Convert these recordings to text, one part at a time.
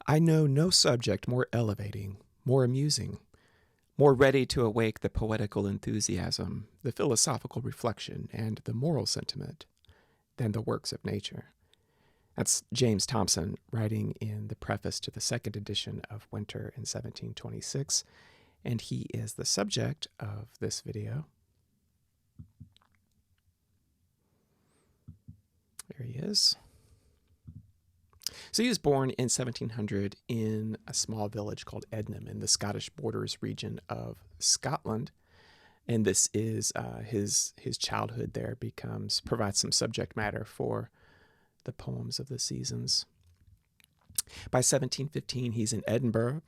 I know no subject more elevating, more amusing, more ready to awake the poetical enthusiasm, the philosophical reflection, and the moral sentiment than the works of nature. That's James Thomson writing in the preface to the second edition of Winter in 1726, and he is the subject of this video. There he is. So he was born in 1700 in a small village called Ednam in the Scottish Borders region of Scotland. And this is his childhood there provides some subject matter for the poems of the seasons. By 1715, he's in Edinburgh,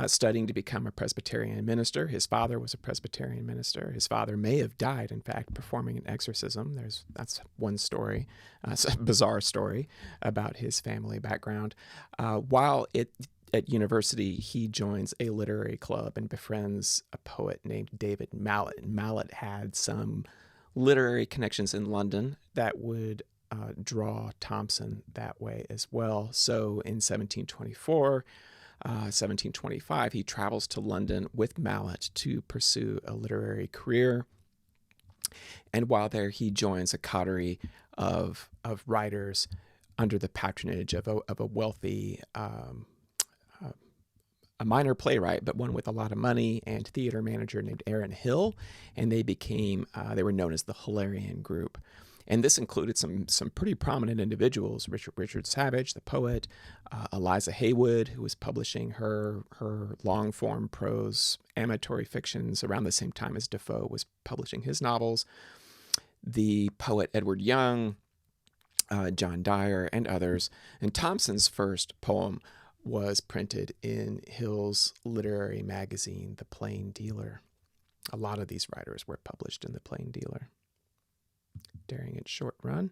studying to become a Presbyterian minister. His father was a Presbyterian minister. His father may have died, in fact, performing an exorcism. That's one story. It's a bizarre story about his family background. While at university, he joins a literary club and befriends a poet named David Mallet. Mallet had some literary connections in London that would draw Thomson that way as well. So in 1724, 1725, he travels to London with Mallet to pursue a literary career. And while there, he joins a coterie of writers under the patronage of a wealthy, a minor playwright, but one with a lot of money, and theater manager named Aaron Hill. And they were known as the Hilarion Group. And this included some pretty prominent individuals: Richard Savage, the poet, Eliza Haywood, who was publishing her long-form prose amatory fictions around the same time as Defoe was publishing his novels, the poet Edward Young, John Dyer, and others. And Thomson's first poem was printed in Hill's literary magazine, The Plain Dealer. A lot of these writers were published in The Plain Dealer during its short run.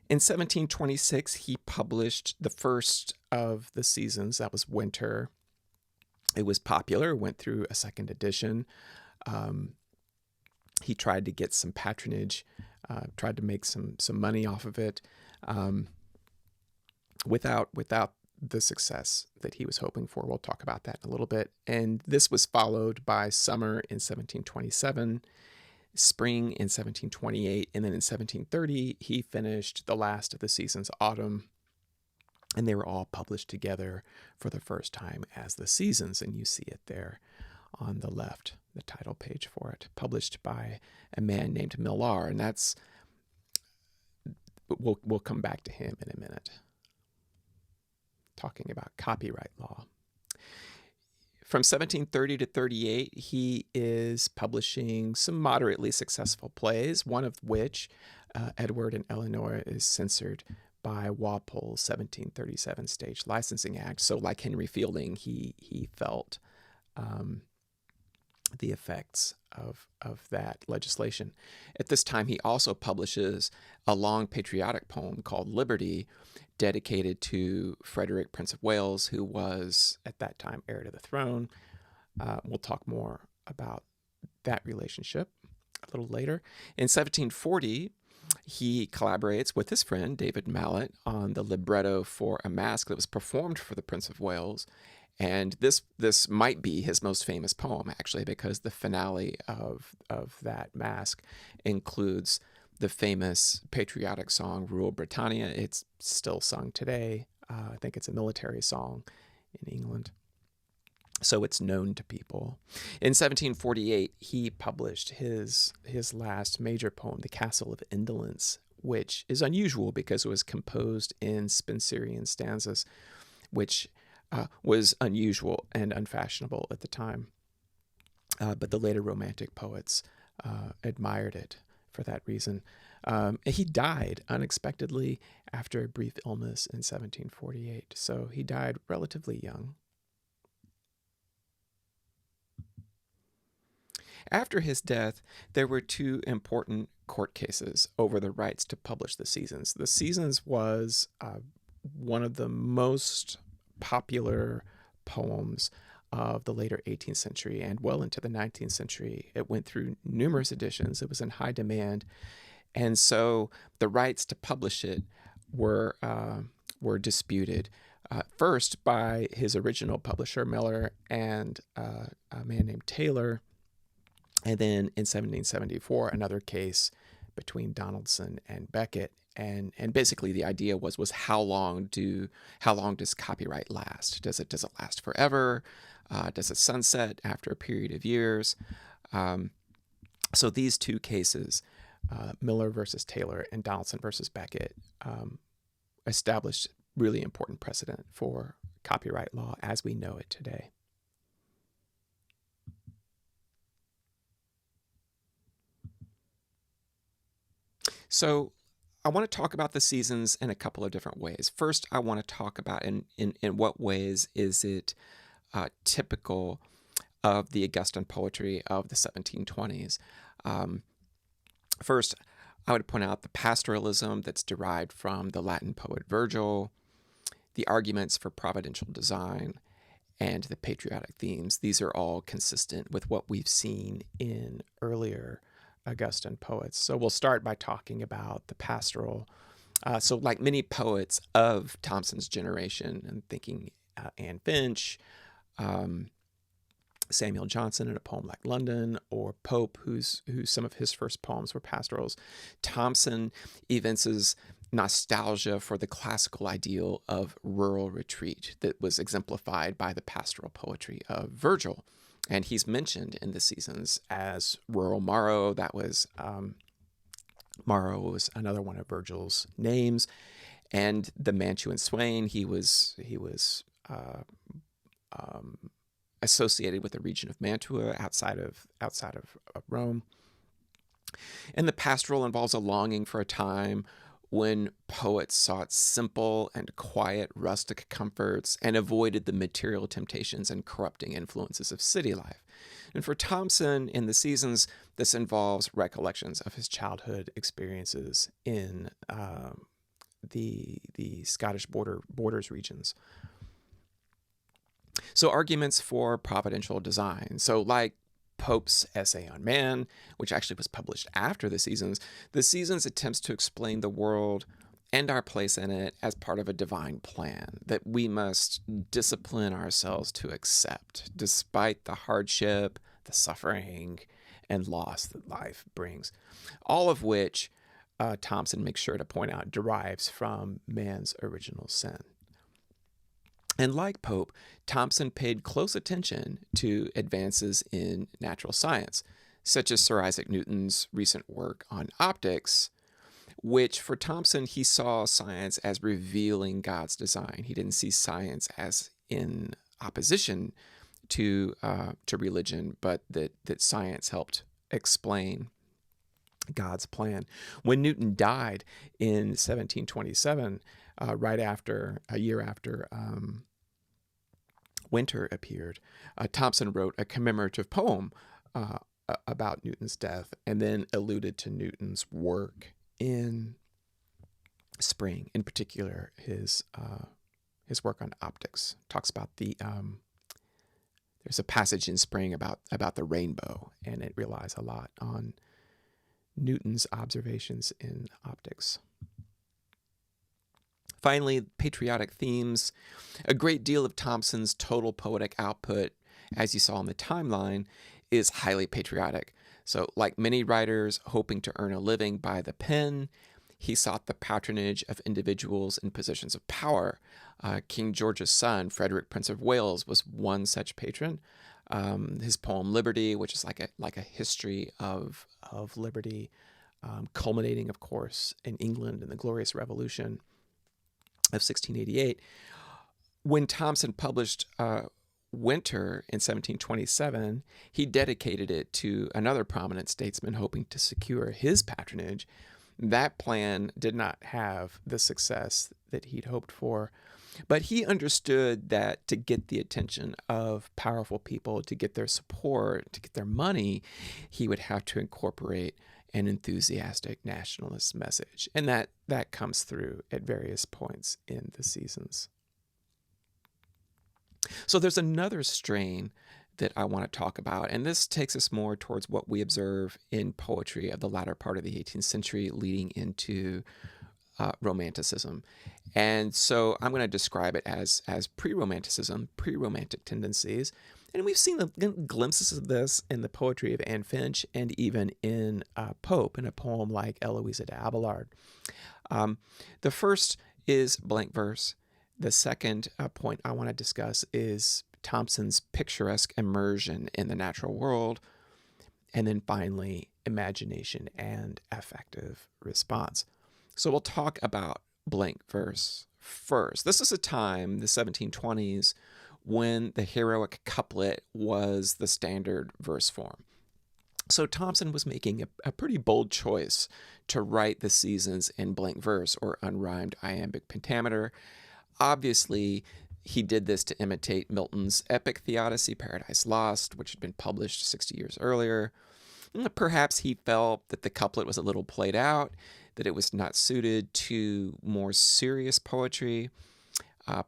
In 1726, he published the first of the seasons. That was Winter. It was popular, went through a second edition. He tried to get some patronage, tried to make some money off of it, without the success that he was hoping for. We'll talk about that in a little bit. And this was followed by Summer in 1727, Spring in 1728, and then in 1730, he finished the last of the seasons, Autumn, and they were all published together for the first time as the seasons, and you see it there on the left, the title page for it, published by a man named Millar, and we'll come back to him in a minute, talking about copyright law. From 1730 to 38, he is publishing some moderately successful plays, one of which, Edward and Eleanor, is censored by Walpole's 1737 Stage Licensing Act. So like Henry Fielding, he felt the effects of that legislation. At this time, he also publishes a long patriotic poem called Liberty, dedicated to Frederick, Prince of Wales, who was at that time heir to the throne. We'll talk more about that relationship a little later. In 1740, he collaborates with his friend David Mallet on the libretto for a masque that was performed for the Prince of Wales. And this might be his most famous poem, actually, because the finale of that masque includes the famous patriotic song, Rule Britannia. It's still sung today. I think it's a military song in England. So it's known to people. In 1748, he published his last major poem, The Castle of Indolence, which is unusual because it was composed in Spenserian stanzas, which was unusual and unfashionable at the time. But the later Romantic poets admired it for that reason. He died unexpectedly after a brief illness in 1748. So he died relatively young. After his death, there were two important court cases over the rights to publish the seasons. The seasons was one of the most popular poems of the later 18th century and well into the 19th century. It went through numerous editions. It was in high demand. And so the rights to publish it were were disputed. First by his original publisher, Miller, and a man named Taylor. And then in 1774, another case between Donaldson and Beckett. And basically the idea was how long does copyright last? Does it last forever? Does it sunset after a period of years? So these two cases, Miller versus Taylor and Donaldson versus Beckett, established really important precedent for copyright law as we know it today. So I want to talk about the seasons in a couple of different ways. First, I want to talk about in what ways is it typical of the Augustan poetry of the 1720s. First, I would point out the pastoralism that's derived from the Latin poet Virgil, the arguments for providential design, and the patriotic themes. These are all consistent with what we've seen in earlier Augustan poets. So we'll start by talking about the pastoral. So like many poets of Thomson's generation, I'm thinking Anne Finch, Samuel Johnson in a poem like London, or Pope, who's some of his first poems were pastorals. Thomson evinces nostalgia for the classical ideal of rural retreat that was exemplified by the pastoral poetry of Virgil. And he's mentioned in the seasons as rural Morrow. That was Morrow was another one of Virgil's names, and the Mantuan swain. He was associated with the region of Mantua outside of Rome. And the pastoral involves a longing for a time when poets sought simple and quiet rustic comforts and avoided the material temptations and corrupting influences of city life. And for Thomson in the seasons, this involves recollections of his childhood experiences in the Scottish borders regions. So arguments for providential design. So like Pope's essay on man, which actually was published after the seasons attempts to explain the world and our place in it as part of a divine plan that we must discipline ourselves to accept, despite the hardship, the suffering, and loss that life brings. All of which, Thomson makes sure to point out, derives from man's original sin. And like Pope, Thomson paid close attention to advances in natural science, such as Sir Isaac Newton's recent work on optics, which for Thomson, he saw science as revealing God's design. He didn't see science as in opposition to religion, but that science helped explain God's plan. When Newton died in 1727, a year after Winter appeared, Thomson wrote a commemorative poem about Newton's death, and then alluded to Newton's work in Spring, in particular his work on optics. Talks about there's a passage in Spring about the rainbow, and it relies a lot on Newton's observations in optics. Finally, patriotic themes. A great deal of Thomson's total poetic output, as you saw in the timeline, is highly patriotic. So, like many writers hoping to earn a living by the pen, he sought the patronage of individuals in positions of power. King George's son, Frederick, Prince of Wales, was one such patron. His poem Liberty, which is like a history of liberty, culminating, of course, in England in the Glorious Revolution of 1688. When Thomson published Winter in 1727, he dedicated it to another prominent statesman hoping to secure his patronage. That plan did not have the success that he'd hoped for, but he understood that to get the attention of powerful people, to get their support, to get their money, he would have to incorporate an enthusiastic nationalist message. And that comes through at various points in the seasons. So there's another strain that I want to talk about, and this takes us more towards what we observe in poetry of the latter part of the 18th century leading into Romanticism. And so I'm going to describe it as pre-Romanticism, pre-Romantic tendencies. And we've seen glimpses of this in the poetry of Anne Finch and even in Pope in a poem like Eloisa de Abelard. The first is blank verse. The second point I want to discuss is Thomson's picturesque immersion in the natural world. And then finally, imagination and affective response. So we'll talk about blank verse first. This is a time, the 1720s, when the heroic couplet was the standard verse form. So Thomson was making a pretty bold choice to write the seasons in blank verse or unrhymed iambic pentameter. Obviously, he did this to imitate Milton's epic theodicy, Paradise Lost, which had been published 60 years earlier. Perhaps he felt that the couplet was a little played out, that it was not suited to more serious poetry.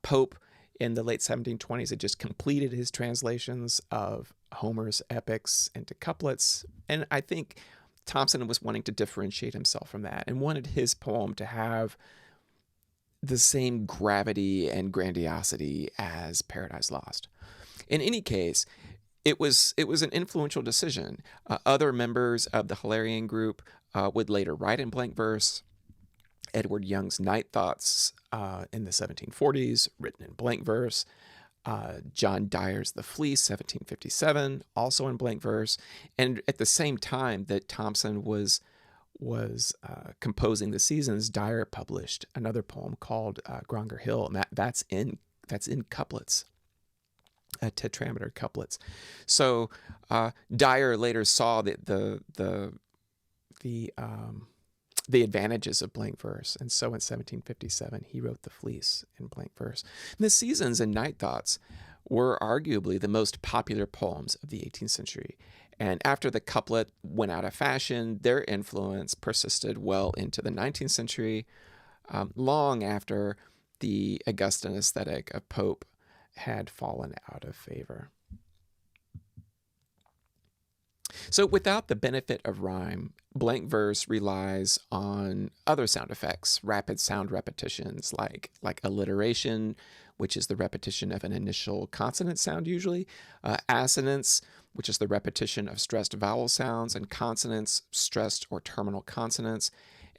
Pope in the late 1720s had just completed his translations of Homer's epics into couplets, and I think Thomson was wanting to differentiate himself from that and wanted his poem to have the same gravity and grandiosity as Paradise Lost. In any case, it was an influential decision. Other members of the Hilarion group would later write in blank verse. Edward Young's Night Thoughts in the 1740s, written in blank verse. John Dyer's The Fleece, 1757, also in blank verse. And at the same time that Thomson was composing the seasons, Dyer published another poem called Gronger Hill, and that's in couplets. Tetrameter couplets. So Dyer later saw the advantages of blank verse, and so in 1757 he wrote The Fleece in blank verse. And the seasons and Night Thoughts were arguably the most popular poems of the 18th century. And after the couplet went out of fashion, their influence persisted well into the 19th century, long after the Augustan aesthetic of Pope had fallen out of favor. So without the benefit of rhyme, blank verse relies on other sound effects, rapid sound repetitions like alliteration, which is the repetition of an initial consonant sound usually, assonance, which is the repetition of stressed vowel sounds, and consonants, stressed or terminal consonants.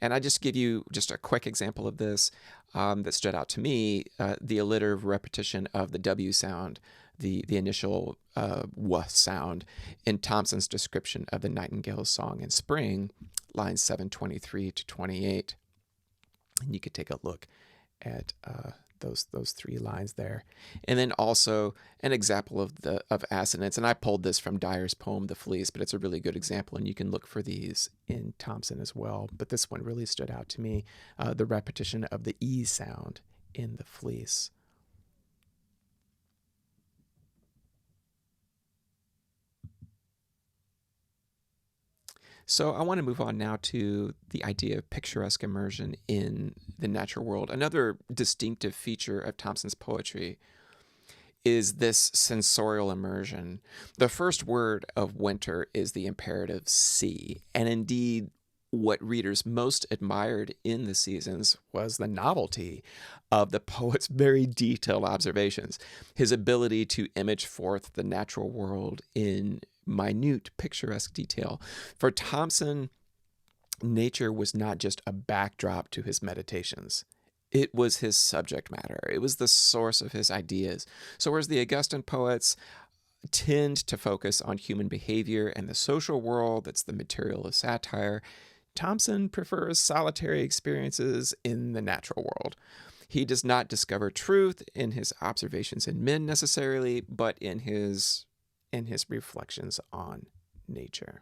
And I just give you just a quick example of this that stood out to me, the alliterative repetition of the W sound, the initial W sound in Thomson's description of the Nightingale's Song in Spring, lines 723 to 28. And you could take a look at those three lines there. And then also an example of assonance. And I pulled this from Dyer's poem, The Fleece, but it's a really good example, and you can look for these in Thomson as well. But this one really stood out to me, the repetition of the E sound in The Fleece. So I want to move on now to the idea of picturesque immersion in the natural world. Another distinctive feature of Thomson's poetry is this sensorial immersion. The first word of winter is the imperative see, and indeed what readers most admired in the seasons was the novelty of the poet's very detailed observations, his ability to image forth the natural world in minute, picturesque detail. For Thomson, nature was not just a backdrop to his meditations. It was his subject matter. It was the source of his ideas. So whereas the Augustan poets tend to focus on human behavior and the social world that's the material of satire, Thomson prefers solitary experiences in the natural world. He does not discover truth in his observations in men necessarily, but in his reflections on nature.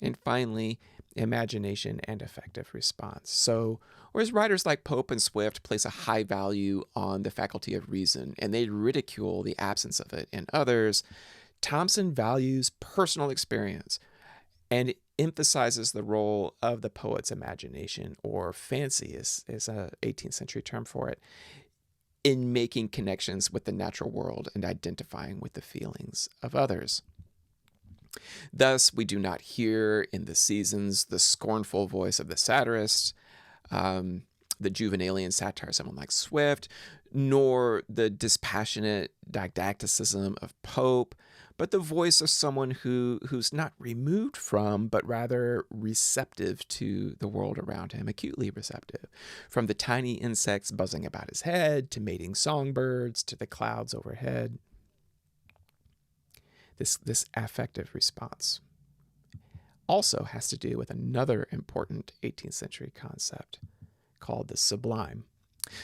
And finally, imagination and affective response. So, whereas writers like Pope and Swift place a high value on the faculty of reason, and they ridicule the absence of it in others, Thomson values personal experience and emphasizes the role of the poet's imagination, or fancy is an 18th century term for it, in making connections with the natural world and identifying with the feelings of others. Thus, we do not hear in the seasons the scornful voice of the satirist, um, the Juvenalian satire of someone like Swift, nor the dispassionate didacticism of Pope, but the voice of someone who's not removed from, but rather receptive to the world around him, acutely receptive. From the tiny insects buzzing about his head, to mating songbirds, to the clouds overhead. This affective response also has to do with another important 18th century concept called the sublime.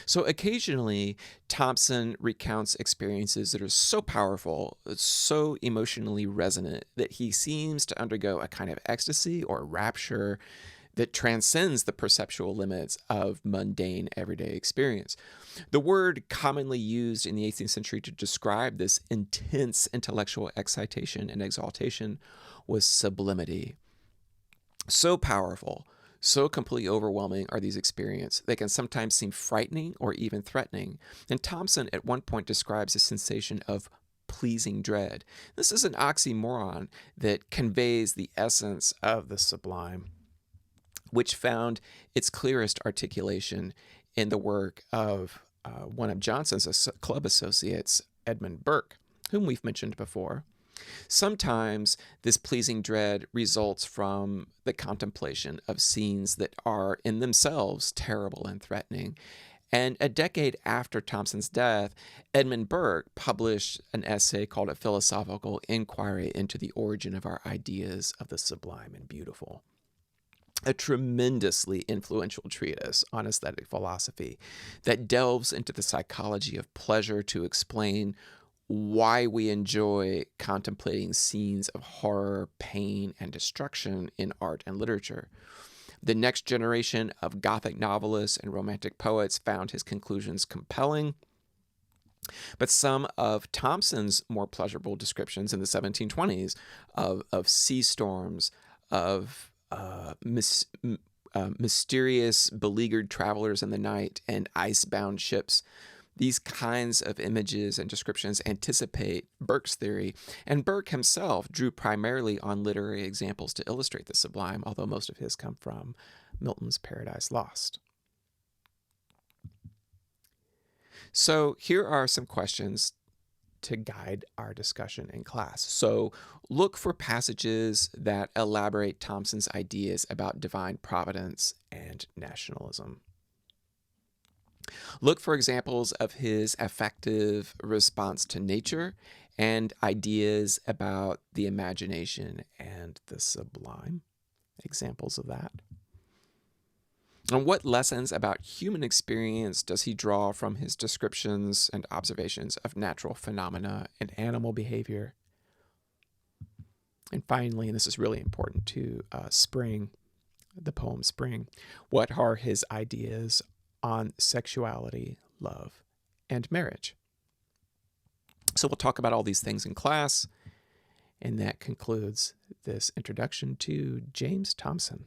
So occasionally, Thomson recounts experiences that are so powerful, so emotionally resonant, that he seems to undergo a kind of ecstasy or rapture that transcends the perceptual limits of mundane everyday experience. The word commonly used in the 18th century to describe this intense intellectual excitation and exaltation was sublimity. So powerful, so completely overwhelming are these experiences, they can sometimes seem frightening or even threatening. And Thomson at one point describes a sensation of pleasing dread. This is an oxymoron that conveys the essence of the sublime, which found its clearest articulation in the work of one of Johnson's club associates, Edmund Burke, whom we've mentioned before. Sometimes this pleasing dread results from the contemplation of scenes that are in themselves terrible and threatening. And a decade after Thomson's death, Edmund Burke published an essay called A Philosophical Inquiry into the Origin of Our Ideas of the Sublime and Beautiful. A tremendously influential treatise on aesthetic philosophy that delves into the psychology of pleasure to explain why we enjoy contemplating scenes of horror, pain, and destruction in art and literature. The next generation of Gothic novelists and Romantic poets found his conclusions compelling, but some of Thomson's more pleasurable descriptions in the 1720s of sea storms, of mysterious beleaguered travelers in the night, and ice-bound ships. These kinds of images and descriptions anticipate Burke's theory, and Burke himself drew primarily on literary examples to illustrate the sublime, although most of his come from Milton's Paradise Lost. So here are some questions to guide our discussion in class. So look for passages that elaborate Thomson's ideas about divine providence and nationalism. Look for examples of his affective response to nature and ideas about the imagination and the sublime. Examples of that. And what lessons about human experience does he draw from his descriptions and observations of natural phenomena and animal behavior? And finally, and this is really important to Spring, the poem Spring, what are his ideas on sexuality, love, and marriage? So we'll talk about all these things in class, and that concludes this introduction to James Thomson.